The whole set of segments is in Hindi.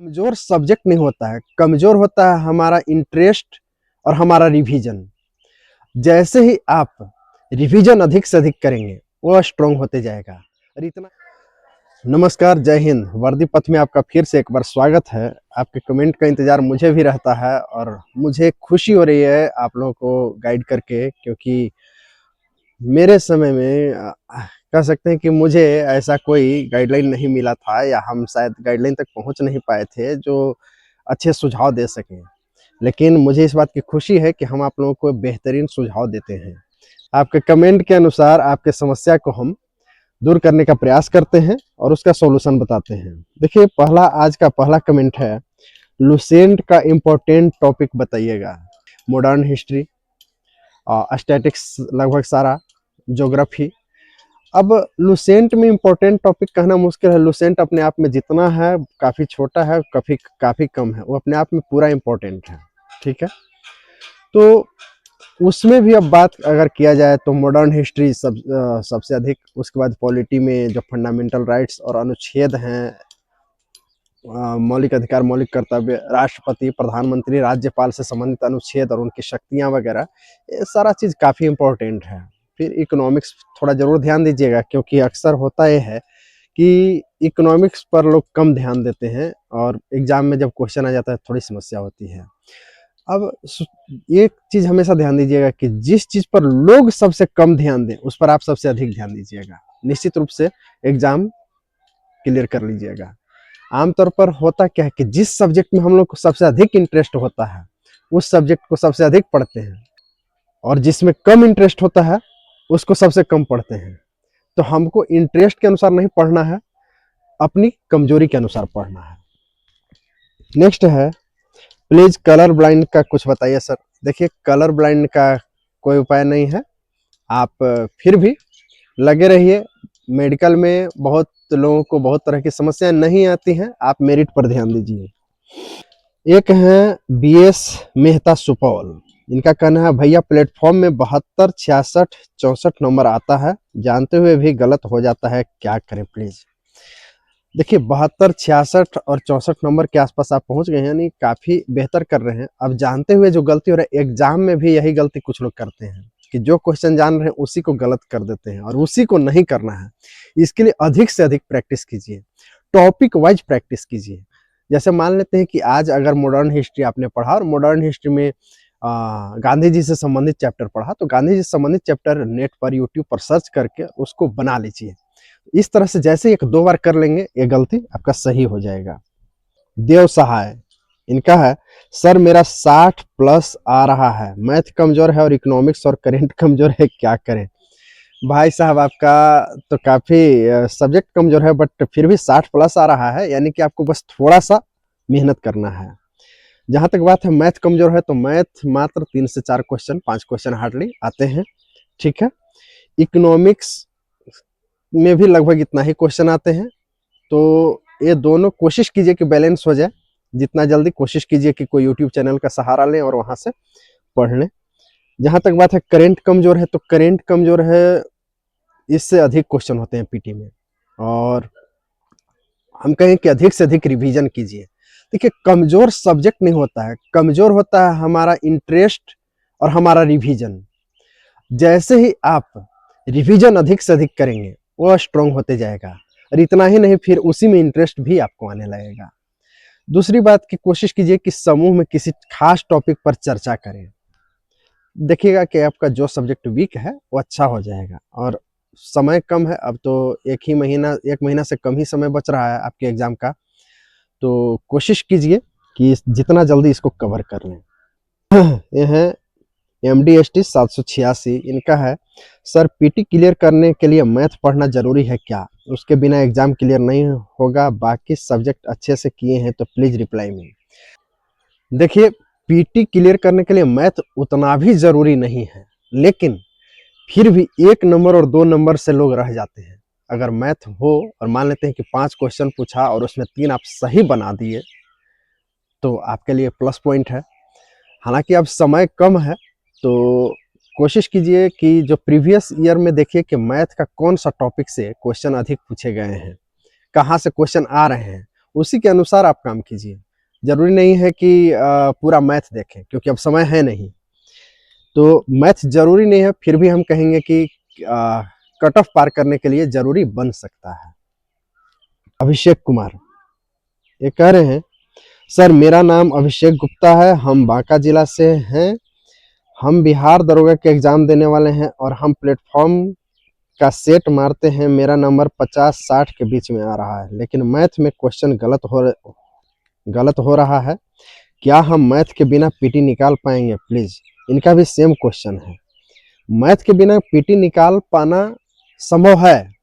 कमजोर सब्जेक्ट नहीं होता है, कमजोर होता है हमारा इंटरेस्ट और हमारा रिवीजन। जैसे ही आप रिवीजन अधिक से अधिक करेंगे वो स्ट्रांग होते जाएगा। और इतना नमस्कार, जय हिंद। वर्दी पथ में आपका फिर से एक बार स्वागत है। आपके कमेंट का इंतजार मुझे भी रहता है और मुझे खुशी हो रही है आप लोगों को गाइड करके, क्योंकि मेरे समय में कह सकते हैं कि मुझे ऐसा कोई गाइडलाइन नहीं मिला था, या हम शायद गाइडलाइन तक पहुंच नहीं पाए थे जो अच्छे सुझाव दे सकें। लेकिन मुझे इस बात की खुशी है कि हम आप लोगों को बेहतरीन सुझाव देते हैं। आपके कमेंट के अनुसार आपके समस्या को हम दूर करने का प्रयास करते हैं और उसका सॉल्यूशन बताते हैं। देखिए, आज का पहला कमेंट है, लुसेंट का इम्पोर्टेंट टॉपिक बताइएगा। मॉडर्न हिस्ट्री, स्टैटिक्स लगभग सारा, ज्योग्राफी। अब लुसेंट में इम्पोर्टेंट टॉपिक कहना मुश्किल है। लुसेंट अपने आप में जितना है काफ़ी छोटा है, काफ़ी कम है। वो अपने आप में पूरा इम्पोर्टेंट है, ठीक है। तो उसमें भी अब बात अगर किया जाए तो मॉडर्न हिस्ट्री सबसे अधिक, उसके बाद पॉलिटी में जो फंडामेंटल राइट्स और अनुच्छेद हैं, मौलिक अधिकार, मौलिक कर्तव्य, राष्ट्रपति, प्रधानमंत्री, राज्यपाल से संबंधित अनुच्छेद और उनकी शक्तियां वगैरह, ये सारा चीज़ काफ़ी इम्पोर्टेंट है। फिर इकोनॉमिक्स थोड़ा ज़रूर ध्यान दीजिएगा, क्योंकि अक्सर होता ये है कि इकोनॉमिक्स पर लोग कम ध्यान देते हैं और एग्ज़ाम में जब क्वेश्चन आ जाता है थोड़ी समस्या होती है। अब एक चीज़ हमेशा ध्यान दीजिएगा कि जिस चीज़ पर लोग सबसे कम ध्यान दें उस पर आप सबसे अधिक ध्यान दीजिएगा। निश्चित रूप से एग्ज़ाम क्लियर कर लीजिएगा। आमतौर पर होता क्या है कि जिस सब्जेक्ट में हम लोग को सबसे अधिक इंटरेस्ट होता है उस सब्जेक्ट को सबसे अधिक पढ़ते हैं, और जिसमें कम इंटरेस्ट होता है उसको सबसे कम पढ़ते हैं। तो हमको इंटरेस्ट के अनुसार नहीं पढ़ना है, अपनी कमजोरी के अनुसार पढ़ना है। नेक्स्ट है, प्लीज कलर ब्लाइंड का कुछ बताइए सर। देखिए, कलर ब्लाइंड का कोई उपाय नहीं है, आप फिर भी लगे रहिए। मेडिकल में बहुत लोगों को बहुत तरह की समस्याएं नहीं आती हैं, आप मेरिट पर ध्यान दीजिए। एक है BS मेहता सुपौल, इनका कहना है, भैया प्लेटफॉर्म में 72, 66, 64 नंबर आता है, जानते हुए भी गलत हो जाता है, क्या करें प्लीज। देखिए, 72, 66 और 64 नंबर के आसपास आप पहुंच गए हैं, यानी काफी बेहतर कर रहे हैं। अब जानते हुए जो गलती हो रहा है, एग्जाम में भी यही गलती कुछ लोग करते हैं कि जो क्वेश्चन जान रहे हैं उसी को गलत कर देते हैं, और उसी को नहीं करना है। इसके लिए अधिक से अधिक प्रैक्टिस कीजिए, टॉपिक वाइज प्रैक्टिस कीजिए। जैसे मान लेते हैं कि आज अगर मॉडर्न हिस्ट्री आपने पढ़ा और मॉडर्न हिस्ट्री में गांधी जी से संबंधित चैप्टर पढ़ा, तो गांधी जी से संबंधित चैप्टर नेट पर, यूट्यूब पर सर्च करके उसको बना लीजिए। इस तरह से जैसे 1-2 बार कर लेंगे, ये गलती आपका सही हो जाएगा। देव सहाय, इनका है, सर मेरा 60 प्लस आ रहा है, मैथ कमजोर है और इकोनॉमिक्स और करेंट कमजोर है, क्या करें। भाई साहब, आपका तो काफी सब्जेक्ट कमजोर है, बट फिर भी 60 प्लस आ रहा है, यानी कि आपको बस थोड़ा सा मेहनत करना है। जहां तक बात है मैथ कमजोर है, तो मैथ मात्र 3 से 4 क्वेश्चन, 5 क्वेश्चन हार्डली आते हैं, ठीक है। इकोनॉमिक्स में भी लगभग इतना ही क्वेश्चन आते हैं। तो ये दोनों कोशिश कीजिए कि बैलेंस हो जाए। जितना जल्दी कोशिश कीजिए कि कोई यूट्यूब चैनल का सहारा लें और वहां से पढ़ लें। जहां तक बात है करेंट कमजोर है, तो करेंट कमजोर है, इससे अधिक क्वेश्चन होते हैं पीटी में, और हम कहें कि अधिक से अधिक रिवीजन कीजिए। देखिए, कमजोर सब्जेक्ट नहीं होता है, कमजोर होता है हमारा इंटरेस्ट और हमारा रिवीजन। जैसे ही आप रिवीजन अधिक से अधिक करेंगे वो स्ट्रांग होते जाएगा, और इतना ही नहीं, फिर उसी में इंटरेस्ट भी आपको आने लगेगा। दूसरी बात की कोशिश कीजिए कि समूह में किसी खास टॉपिक पर चर्चा करें। देखिएगा कि आपका जो सब्जेक्ट वीक है वो अच्छा हो जाएगा। और समय कम है, अब तो एक महीना से कम ही समय बच रहा है आपके एग्जाम का, तो कोशिश कीजिए कि जितना जल्दी इसको कवर कर लें। ये है MDST 786, इनका है, सर पीटी क्लियर करने के लिए मैथ पढ़ना जरूरी है क्या, उसके बिना एग्जाम क्लियर नहीं होगा, बाकी सब्जेक्ट अच्छे से किए हैं तो प्लीज रिप्लाई में। देखिए, पीटी क्लियर करने के लिए मैथ उतना भी जरूरी नहीं है, लेकिन फिर भी 1 नंबर और 2 नंबर से लोग रह जाते हैं। अगर मैथ हो और मान लेते हैं कि 5 क्वेश्चन पूछा और उसमें 3 आप सही बना दिए, तो आपके लिए प्लस पॉइंट है। हालांकि अब समय कम है, तो कोशिश कीजिए कि जो प्रीवियस ईयर में देखिए कि मैथ का कौन सा टॉपिक से क्वेश्चन अधिक पूछे गए हैं, कहाँ से क्वेश्चन आ रहे हैं, उसी के अनुसार आप काम कीजिए। जरूरी नहीं है कि पूरा मैथ देखें, क्योंकि अब समय है नहीं। तो मैथ जरूरी नहीं है, फिर भी हम कहेंगे कि कट ऑफ पार करने के लिए जरूरी बन सकता है। अभिषेक कुमार ये कह रहे हैं, सर मेरा नाम अभिषेक गुप्ता है, हम बांका जिला से हैं। हम बिहार दरोगा के एग्जाम देने वाले हैं और हम प्लेटफॉर्म का सेट मारते हैं। मेरा नंबर 50-60 के बीच में आ रहा है, लेकिन मैथ में क्वेश्चन गलत हो रहा है। क्या हम मैथ के बिना पीटी निकाल पाएंगे प्लीज? इनका भी सेम क्वेश्चन है। मैथ के बिना पीटी निकाल पाना संभव है,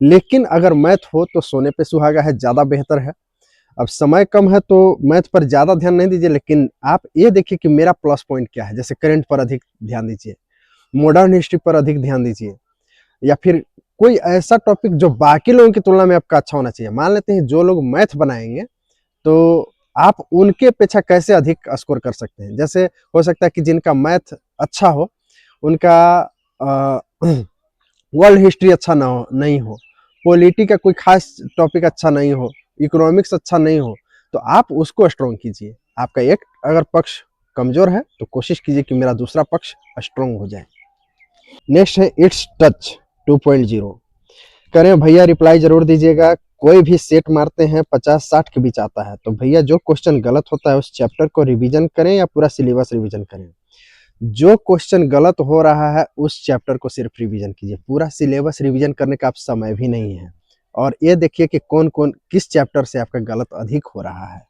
लेकिन अगर मैथ हो तो सोने पे सुहागा है, ज़्यादा बेहतर है। अब समय कम है तो मैथ पर ज़्यादा ध्यान नहीं दीजिए, लेकिन आप ये देखिए कि मेरा प्लस पॉइंट क्या है। जैसे करंट पर अधिक ध्यान दीजिए, मॉडर्न हिस्ट्री पर अधिक ध्यान दीजिए, या फिर कोई ऐसा टॉपिक जो बाकी लोगों की तुलना में आपका अच्छा होना चाहिए। मान लेते हैं जो लोग मैथ बनाएंगे तो आप उनके अपेक्षा कैसे अधिक स्कोर कर सकते हैं। जैसे हो सकता है कि जिनका मैथ अच्छा हो उनका वर्ल्ड हिस्ट्री अच्छा नहीं हो, पॉलिटी का कोई खास टॉपिक अच्छा नहीं हो, इकोनॉमिक्स अच्छा नहीं हो, तो आप उसको स्ट्रॉन्ग कीजिए। आपका एक अगर पक्ष कमजोर है तो कोशिश कीजिए कि मेरा दूसरा पक्ष स्ट्रॉन्ग हो जाए। नेक्स्ट है इट्स टच 2.0, करें भैया रिप्लाई जरूर दीजिएगा। कोई भी सेट मारते हैं 50-60 के बीच आता है, तो भैया जो क्वेश्चन गलत होता है उस चैप्टर को रिवीजन करें या पूरा सिलेबस रिवीजन करें? जो क्वेश्चन गलत हो रहा है उस चैप्टर को सिर्फ रिवीजन कीजिए, पूरा सिलेबस रिवीजन करने का आप समय भी नहीं है। और ये देखिए कि कौन कौन किस चैप्टर से आपका गलत अधिक हो रहा है।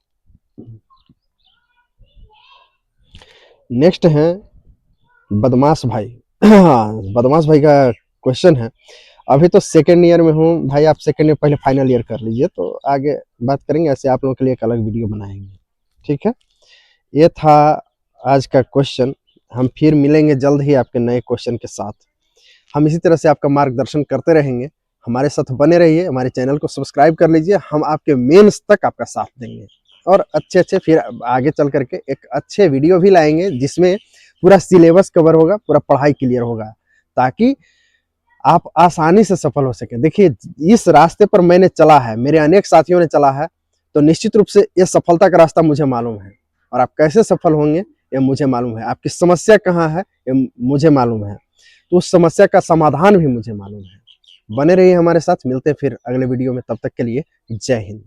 नेक्स्ट है बदमाश भाई। हाँ, बदमाश भाई का क्वेश्चन है, अभी तो सेकेंड ईयर में हूँ भाई, आप सेकेंड ईयर पहले फाइनल ईयर कर लीजिए तो आगे बात करेंगे, ऐसे आप लोगों के लिए एक अलग वीडियो बनाएंगे, ठीक है। ये था आज का क्वेश्चन। हम फिर मिलेंगे जल्द ही आपके नए क्वेश्चन के साथ। हम इसी तरह से आपका मार्गदर्शन करते रहेंगे। हमारे साथ बने रहिए, हमारे चैनल को सब्सक्राइब कर लीजिए, हम आपके मेंस तक आपका साथ देंगे और अच्छे फिर आगे चल करके एक अच्छे वीडियो भी लाएंगे जिसमें पूरा सिलेबस कवर होगा, पूरा पढ़ाई क्लियर होगा, ताकि आप आसानी से सफल हो सके। देखिए इस रास्ते पर मैंने चला है, मेरे अनेक साथियों ने चला है, तो निश्चित रूप से ये सफलता का रास्ता मुझे मालूम है, और आप कैसे सफल होंगे ये मुझे मालूम है। आपकी समस्या कहाँ है ये मुझे मालूम है, तो उस समस्या का समाधान भी मुझे मालूम है। बने रहिए हमारे साथ, मिलते हैं फिर अगले वीडियो में, तब तक के लिए जय हिंद।